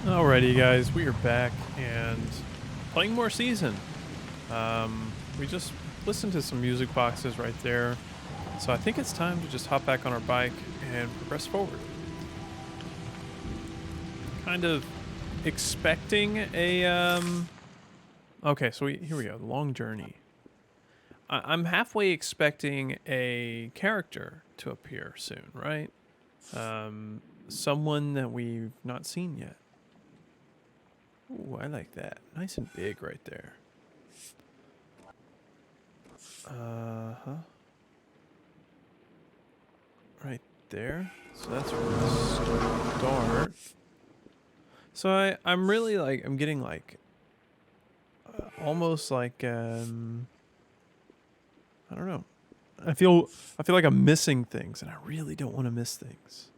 Alrighty, guys, we are back and playing more Season. We just listened to some music boxes right there, so I think it's time to just hop back on our bike and progress forward. Kind of expecting a Okay, so here we go. The long journey. I'm halfway expecting a character to appear soon, right? Someone that we've not seen yet. Ooh, I like that. Nice and big right there. Uh-huh. Right there. So that's where we start. So I'm really like, I'm getting like, almost like, I don't know. I feel like I'm missing things, and I really don't want to miss things.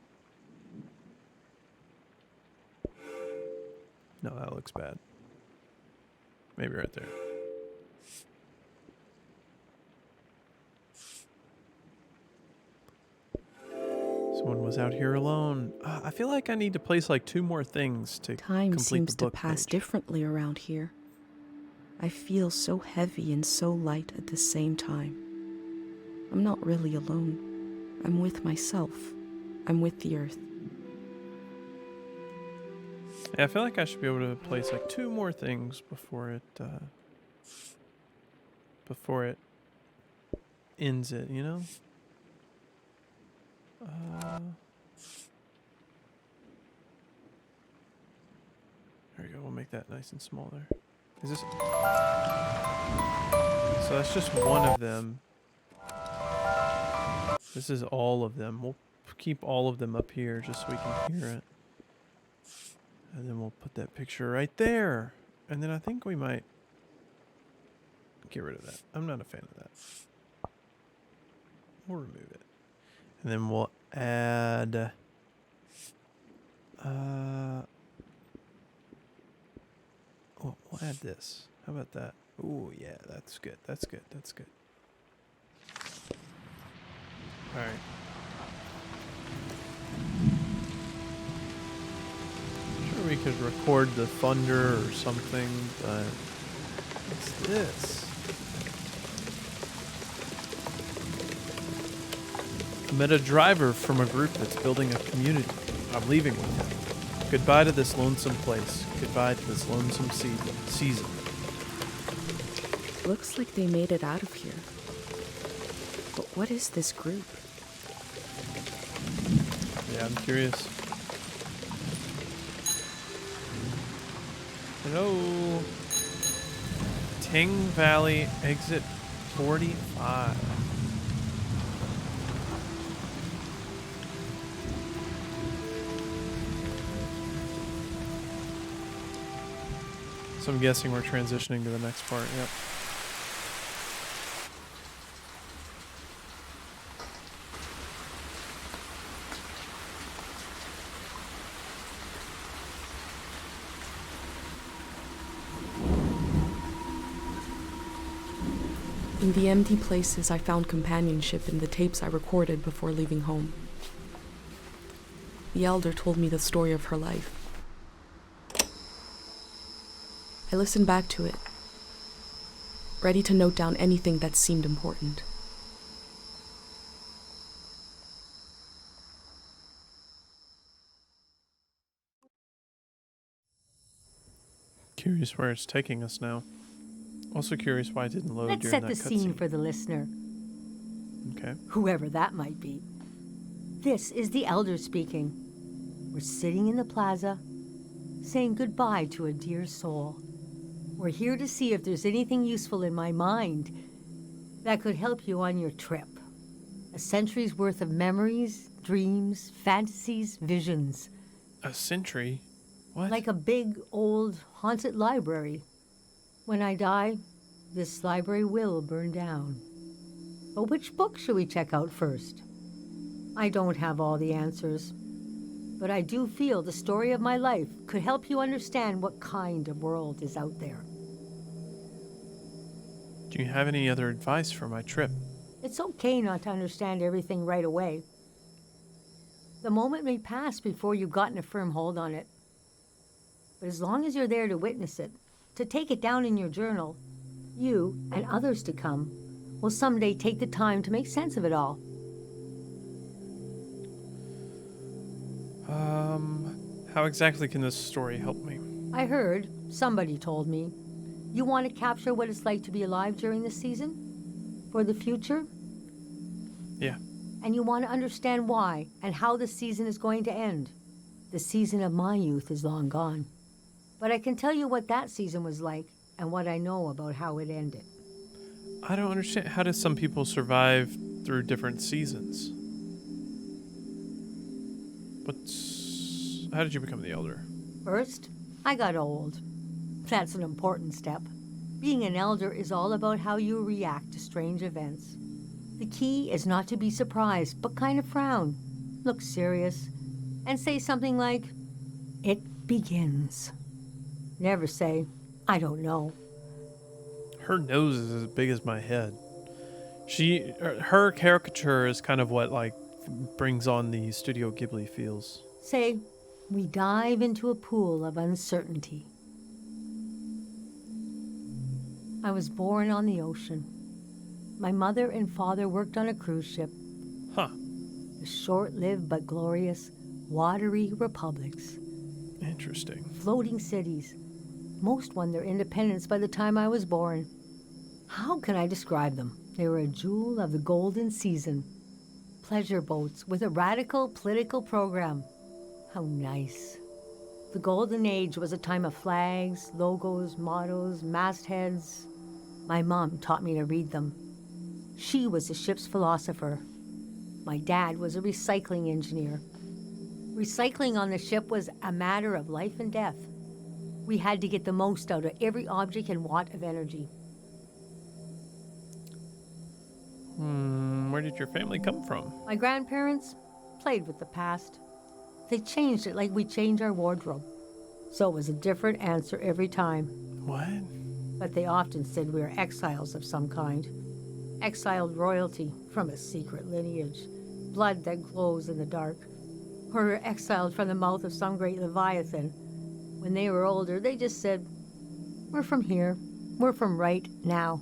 No, that looks bad. Maybe right there. Someone was out here alone. I feel like I need to place like 2 more things to Time complete seems the to book pass page. differently around here. I feel so heavy and so light at the same time. I'm not really alone. I'm with myself. I'm with the earth. Yeah, I feel like I should be able to place like 2 more things before it ends it, you know? There we go. We'll make that nice and small there. Is this? So that's just one of them. This is all of them. We'll keep all of them up here just so we can hear it. And then we'll put that picture right there. And then I think we might get rid of that. I'm not a fan of that. We'll remove it. And then we'll add... we'll add this. How about that? Ooh, yeah, that's good. That's good. That's good. All right. Sure, we could record the thunder or something, but what's this? I met a driver from a group that's building a community. I'm leaving with him. Goodbye to this lonesome place. Goodbye to this lonesome season. Looks like they made it out of here. But what is this group? Yeah, I'm curious. Hello. Ting Valley, exit 45. So I'm guessing we're transitioning to the next part, yep. In the empty places, I found companionship in the tapes I recorded before leaving home. The elder told me the story of her life. I listened back to it, ready to note down anything that seemed important. Curious where it's taking us now. Also curious why it didn't load Let's during set that the scene cutscene. for the listener, Okay. whoever that might be. This is the elder speaking. We're sitting in the plaza, saying goodbye to a dear soul. We're here to see if there's anything useful in my mind that could help you on your trip. A century's worth of memories, dreams, fantasies, visions. A century? What? Like a big, old, haunted library. When I die, this library will burn down. But which book should we check out first? I don't have all the answers, but I do feel the story of my life could help you understand what kind of world is out there. Do you have any other advice for my trip? It's okay not to understand everything right away. The moment may pass before you've gotten a firm hold on it. But as long as you're there to witness it, to take it down in your journal, you and others to come will someday take the time to make sense of it all. How exactly can this story help me? I heard, somebody told me, you want to capture what it's like to be alive during this season? For the future? Yeah. And you want to understand why and how the season is going to end. The season of my youth is long gone. But I can tell you what that season was like and what I know about how it ended. I don't understand. How do some people survive through different seasons? How did you become the elder? First, I got old. That's an important step. Being an elder is all about how you react to strange events. The key is not to be surprised, but kind of frown, look serious, and say something like, "It begins." Never say, "I don't know." Her nose is as big as my head. Her caricature is kind of what like brings on the Studio Ghibli feels. Say, "We dive into a pool of uncertainty." I was born on the ocean. My mother and father worked on a cruise ship. Huh. The short-lived but glorious watery republics. Interesting. Floating cities. Most won their independence by the time I was born. How can I describe them? They were a jewel of the golden season. Pleasure boats with a radical political program. How nice. The golden age was a time of flags, logos, mottos, mastheads. My mom taught me to read them. She was the ship's philosopher. My dad was a recycling engineer. Recycling on the ship was a matter of life and death. We had to get the most out of every object and watt of energy. Where did your family come from? My grandparents played with the past. They changed it like we change our wardrobe. So it was a different answer every time. What? But they often said we were exiles of some kind. Exiled royalty from a secret lineage. Blood that glows in the dark. Or we're exiled from the mouth of some great leviathan. When they were older, they just said, "We're from here. We're from right now."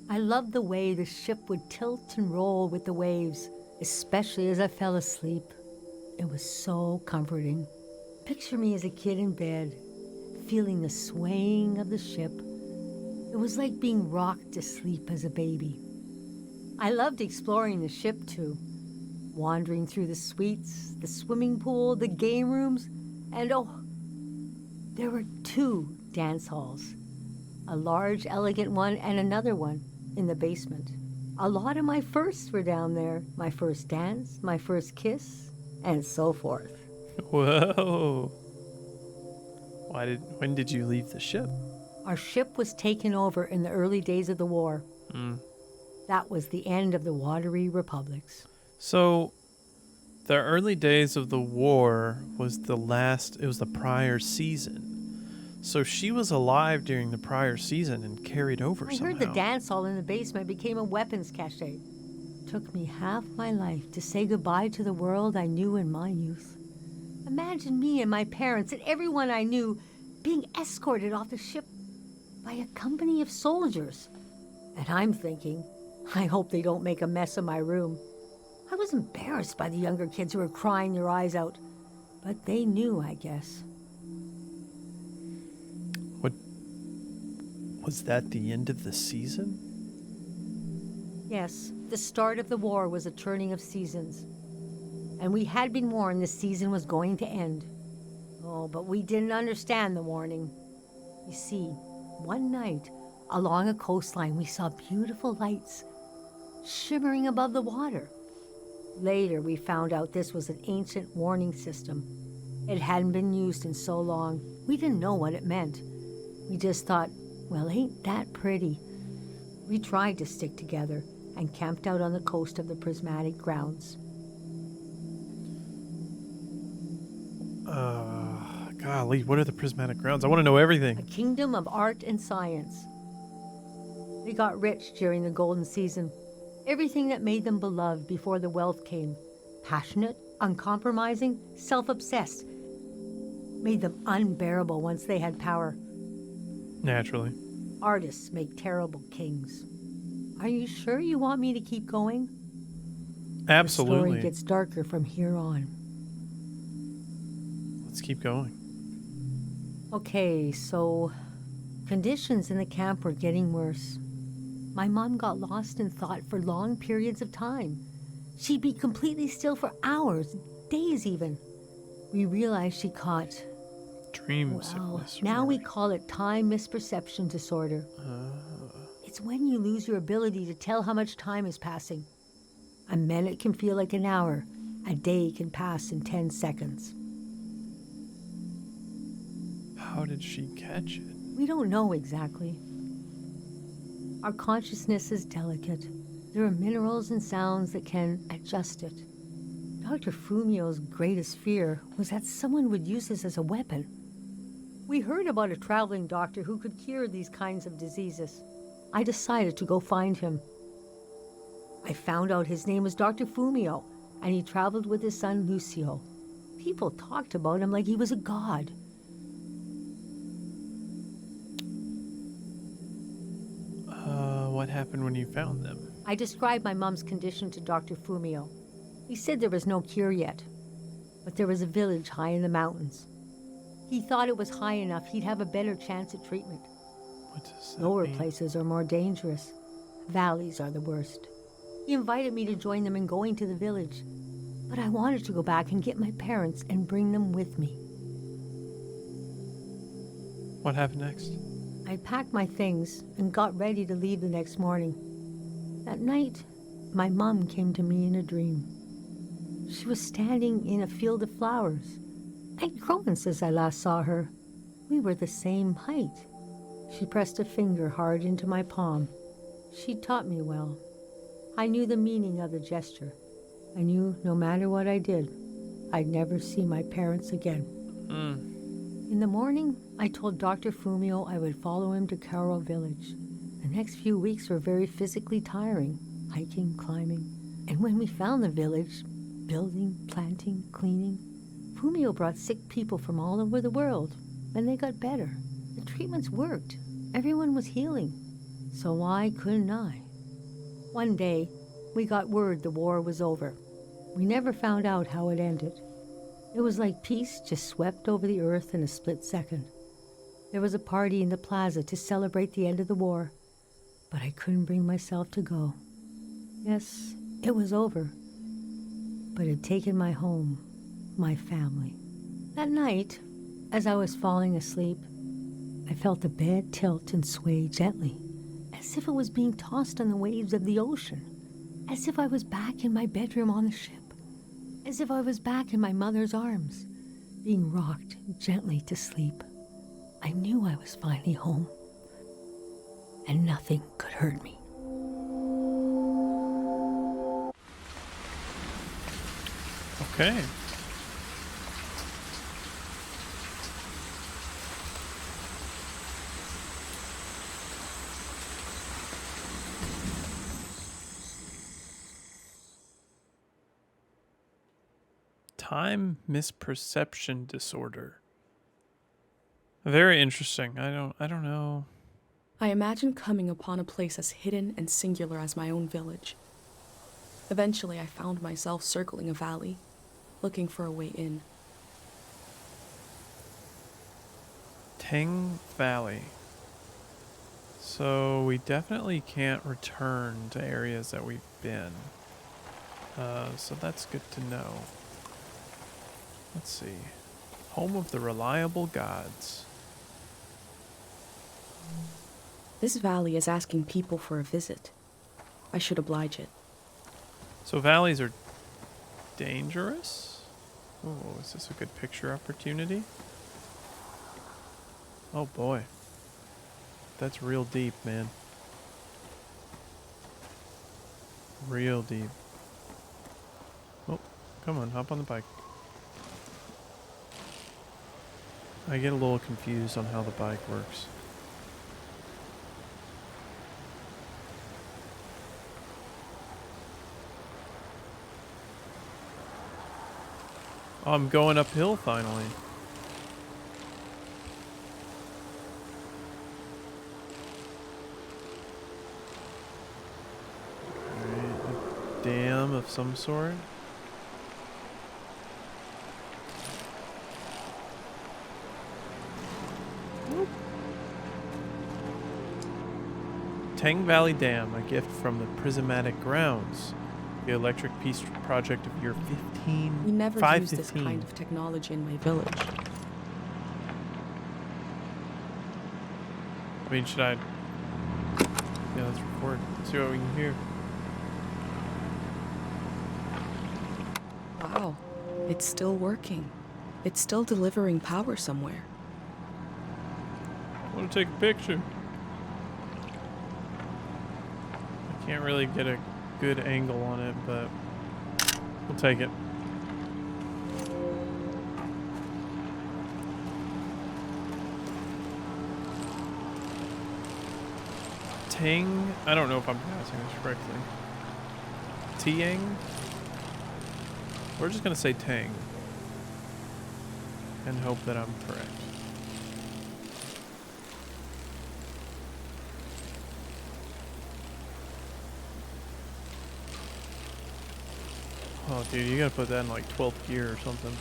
I loved the way the ship would tilt and roll with the waves, especially as I fell asleep. It was so comforting. Picture me as a kid in bed, feeling the swaying of the ship. It was like being rocked to sleep as a baby. I loved exploring the ship too, wandering through the suites, the swimming pool, the game rooms, and there were 2 dance halls. A large, elegant one and another one in the basement. A lot of my firsts were down there. My first dance, my first kiss, and so forth. Whoa. When did you leave the ship? Our ship was taken over in the early days of the war. That was the end of the watery republics. So, the early days of the war was it was the prior season. So she was alive during the prior season and carried over I somehow. heard the dance hall in the basement became a weapons cache. Took me half my life to say goodbye to the world I knew in my youth. Imagine me and my parents and everyone I knew being escorted off the ship by a company of soldiers. And I'm thinking, I hope they don't make a mess of my room. I was embarrassed by the younger kids who were crying their eyes out. But they knew, I guess. Was that the end of the season? Yes, the start of the war was a turning of seasons. And we had been warned the season was going to end. Oh, but we didn't understand the warning. You see, one night, along a coastline, we saw beautiful lights shimmering above the water. Later, we found out this was an ancient warning system. It hadn't been used in so long. We didn't know what it meant. We just thought, well, ain't that pretty? We tried to stick together and camped out on the coast of the Prismatic Grounds. Golly, what are the Prismatic Grounds? I want to know everything. A kingdom of art and science. They got rich during the golden season. Everything that made them beloved before the wealth came. Passionate, uncompromising, self-obsessed. Made them unbearable once they had power. Naturally. Artists make terrible kings. Are you sure you want me to keep going? The Absolutely. story gets darker from here on. Let's keep going. Okay, so conditions in the camp were getting worse. My mom got lost in thought for long periods of time. She'd be completely still for hours, days even. We realized she caught, Dream well, sickness. now we really. call it time misperception disorder. It's when you lose your ability to tell how much time is passing. A minute can feel like an hour. A day can pass in 10 seconds. How did she catch it? We don't know exactly. Our consciousness is delicate. There are minerals and sounds that can adjust it. Dr. Fumio's greatest fear was that someone would use this as a weapon. We heard about a traveling doctor who could cure these kinds of diseases. I decided to go find him. I found out his name was Dr. Fumio, and he traveled with his son Lucio. People talked about him like he was a god. What happened when you found them? I described my mom's condition to Dr. Fumio. He said there was no cure yet, but there was a village high in the mountains. He thought it was high enough he'd have a better chance at treatment. What does that Lower mean? places are more dangerous. Valleys are the worst. He invited me to join them in going to the village, but I wanted to go back and get my parents and bring them with me. What happened next? I packed my things and got ready to leave the next morning. That night, my mom came to me in a dream. She was standing in a field of flowers. I'd grown since I last saw her. We were the same height. She pressed a finger hard into my palm. She taught me well. I knew the meaning of the gesture. I knew no matter what I did, I'd never see my parents again. In the morning, I told Dr. Fumio I would follow him to Karo village. The next few weeks were very physically tiring, hiking, climbing. And when we found the village, building, planting, cleaning, Fumio brought sick people from all over the world, and they got better. The treatments worked. Everyone was healing. So why couldn't I? One day, we got word the war was over. We never found out how it ended. It was like peace just swept over the earth in a split second. There was a party in the plaza to celebrate the end of the war, but I couldn't bring myself to go. Yes, it was over, but it had taken my home, my family. That night, as I was falling asleep, I felt the bed tilt and sway gently, as if it was being tossed on the waves of the ocean, as if I was back in my bedroom on the ship. As if I was back in my mother's arms, being rocked gently to sleep. I knew I was finally home, and nothing could hurt me. Okay. Time misperception disorder. Very interesting. I don't know. I imagine coming upon a place as hidden and singular as my own village. Eventually, I found myself circling a valley, looking for a way in. Teng Valley. So we definitely can't return to areas that we've been. So that's good to know. Let's see. Home of the reliable gods. This valley is asking people for a visit. I should oblige it. So valleys are dangerous? Oh, is this a good picture opportunity? Oh boy. That's real deep, man. Real deep. Oh, come on, hop on the bike. I get a little confused on how the bike works. Oh, I'm going uphill finally. Alright, a dam of some sort. Whoop. Tang Valley Dam, a gift from the Prismatic Grounds. The Electric Peace Project of year 15. We never used this 515. kind of technology in my village. I mean, should I? Yeah, let's record. Let's see what we can hear. Wow, it's still working. It's still delivering power somewhere. I want to take a picture. I can't really get a good angle on it, but we'll take it. Tang, I don't know if I'm pronouncing this correctly. Tiang? We're just gonna say Tang and hope that I'm correct. Oh, dude, you gotta put that in like 12th gear or something.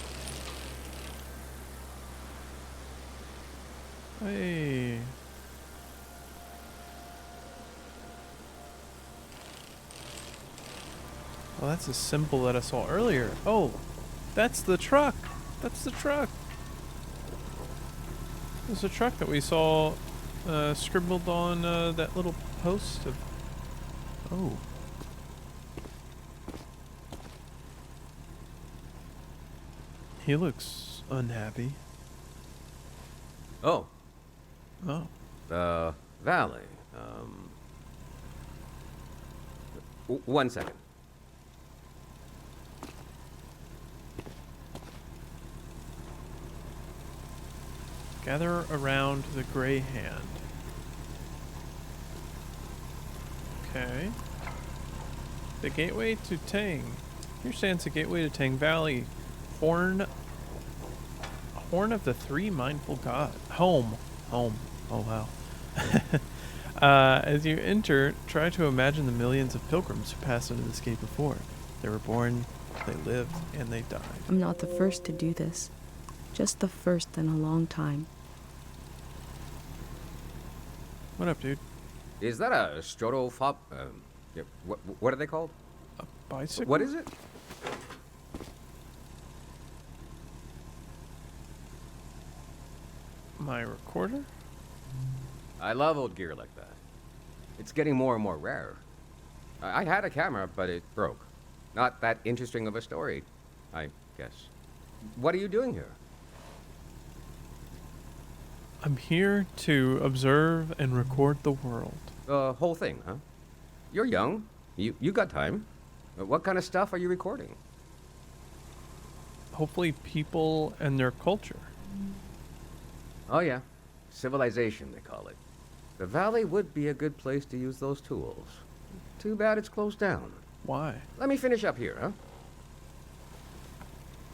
Hey. Well, that's a symbol that I saw earlier. Oh, that's the truck. That's the truck. It's the truck that we saw scribbled on that little post of... Oh. He looks unhappy. Oh, Oh. the valley. 1 second. Gather around the Grey Hand. Okay. The gateway to Tang. Here stands the gateway to Tang Valley. Horn of the Three Mindful God. Home. Oh wow. As you enter, try to imagine the millions of pilgrims who passed into this gate before. They were born, they lived, and they died. I'm not the first to do this. Just the first in a long time. What up, dude? Is that a strotopop? Yeah, what are they called? A bicycle? What is it? My recorder? I love old gear like that. It's getting more and more rare. I had a camera, but it broke. Not that interesting of a story, I guess. What are you doing here? I'm here to observe and record the world. The whole thing, huh? You're young. You got time. What kind of stuff are you recording? Hopefully people and their culture. Oh, yeah. Civilization, they call it. The valley would be a good place to use those tools. Too bad it's closed down. Why? Let me finish up here, huh?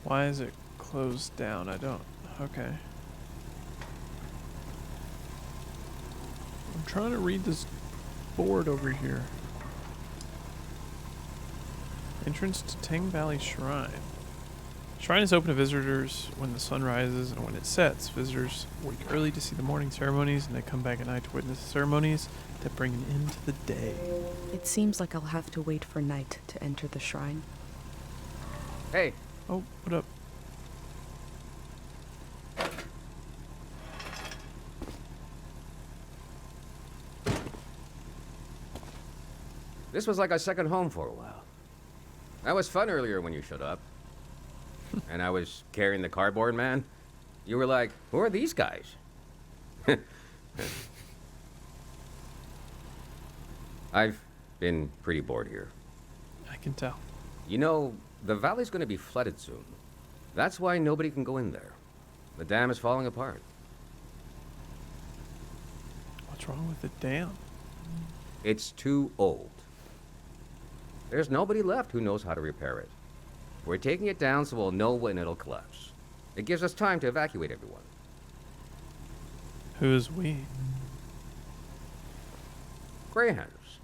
Why is it closed down? I don't... Okay. I'm trying to read this board over here. Entrance to Tang Valley Shrine. Shrine is open to visitors when the sun rises and when it sets. Visitors wake early to see the morning ceremonies, and they come back at night to witness the ceremonies that bring an end to the day. It seems like I'll have to wait for night to enter the shrine. Hey, Oh, what up? this was like a second home for a while. That was fun earlier when you showed up. And I was carrying the cardboard man. You were like, who are these guys? I've been pretty bored here. I can tell. You know, the valley's going to be flooded soon. That's why nobody can go in there. The dam is falling apart. What's wrong with the dam? It's too old. There's nobody left who knows how to repair it. We're taking it down so we'll know when it'll collapse. It gives us time to evacuate everyone. Who is we? Greyhounds.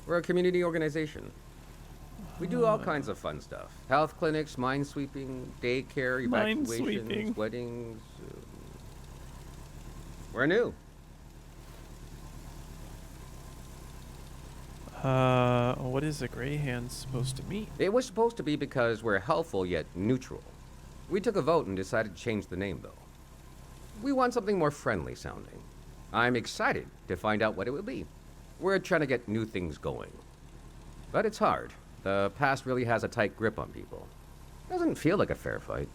We're a community organization. We do all kinds of fun stuff. Health clinics, minesweeping, daycare, evacuations, Minesweeping. weddings. We're new. What is a Greyhound supposed to mean? It was supposed to be because we're helpful yet neutral. We took a vote and decided to change the name, though. We want something more friendly sounding. I'm excited to find out what it will be. We're trying to get new things going. But it's hard. The past really has a tight grip on people. Doesn't feel like a fair fight.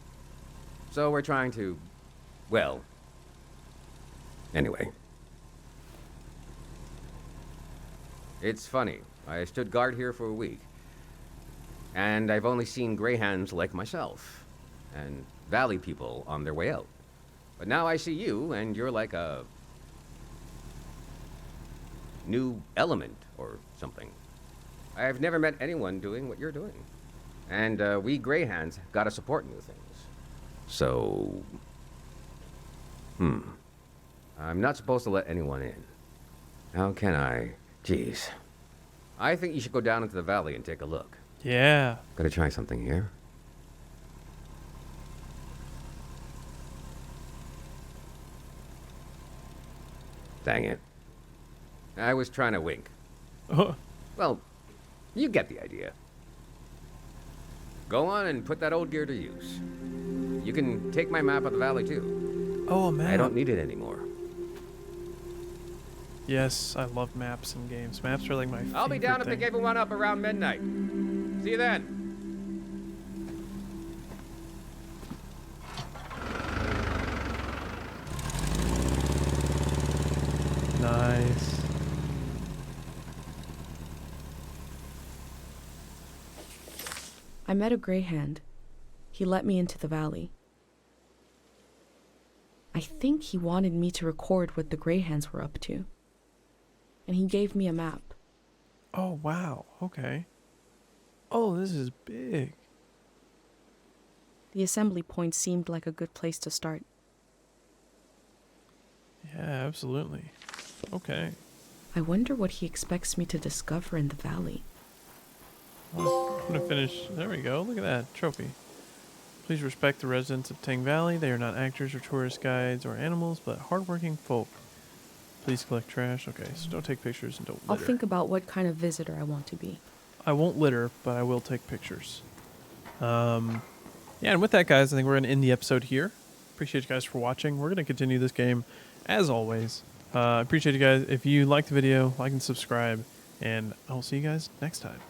So we're trying to, well, anyway. It's funny. I stood guard here for a week. And I've only seen greyhounds like myself. And valley people on their way out. But now I see you, and you're like a new element or something. I've never met anyone doing what you're doing. And we greyhounds gotta support new things. So, I'm not supposed to let anyone in. How can I? Jeez. I think you should go down into the valley and take a look. Yeah. Gotta try something here. Dang it. I was trying to wink. Well, you get the idea. Go on and put that old gear to use. You can take my map of the valley, too. Oh, a map. I don't need it anymore. Yes, I love maps in games. Maps are like my favorite I'll be down to thing. pick everyone up around midnight. See you then. Nice. I met a greyhound. He let me into the valley. I think he wanted me to record what the greyhounds were up to. And he gave me a map. Oh, wow. Okay. Oh, this is big. The assembly point seemed like a good place to start. Yeah, absolutely. Okay. I wonder what he expects me to discover in the valley. Well, I'm gonna finish. There we go. Look at that trophy. Please respect the residents of Tang Valley. They are not actors or tourist guides or animals, but hardworking folk. Please collect trash. Okay, so don't take pictures and don't I'll litter. think about what kind of visitor I want to be. I won't litter, but I will take pictures. Yeah, and with that, guys, I think we're going to end the episode here. Appreciate you guys for watching. We're going to continue this game, as always. Appreciate you guys. If you liked the video, like and subscribe, and I'll see you guys next time.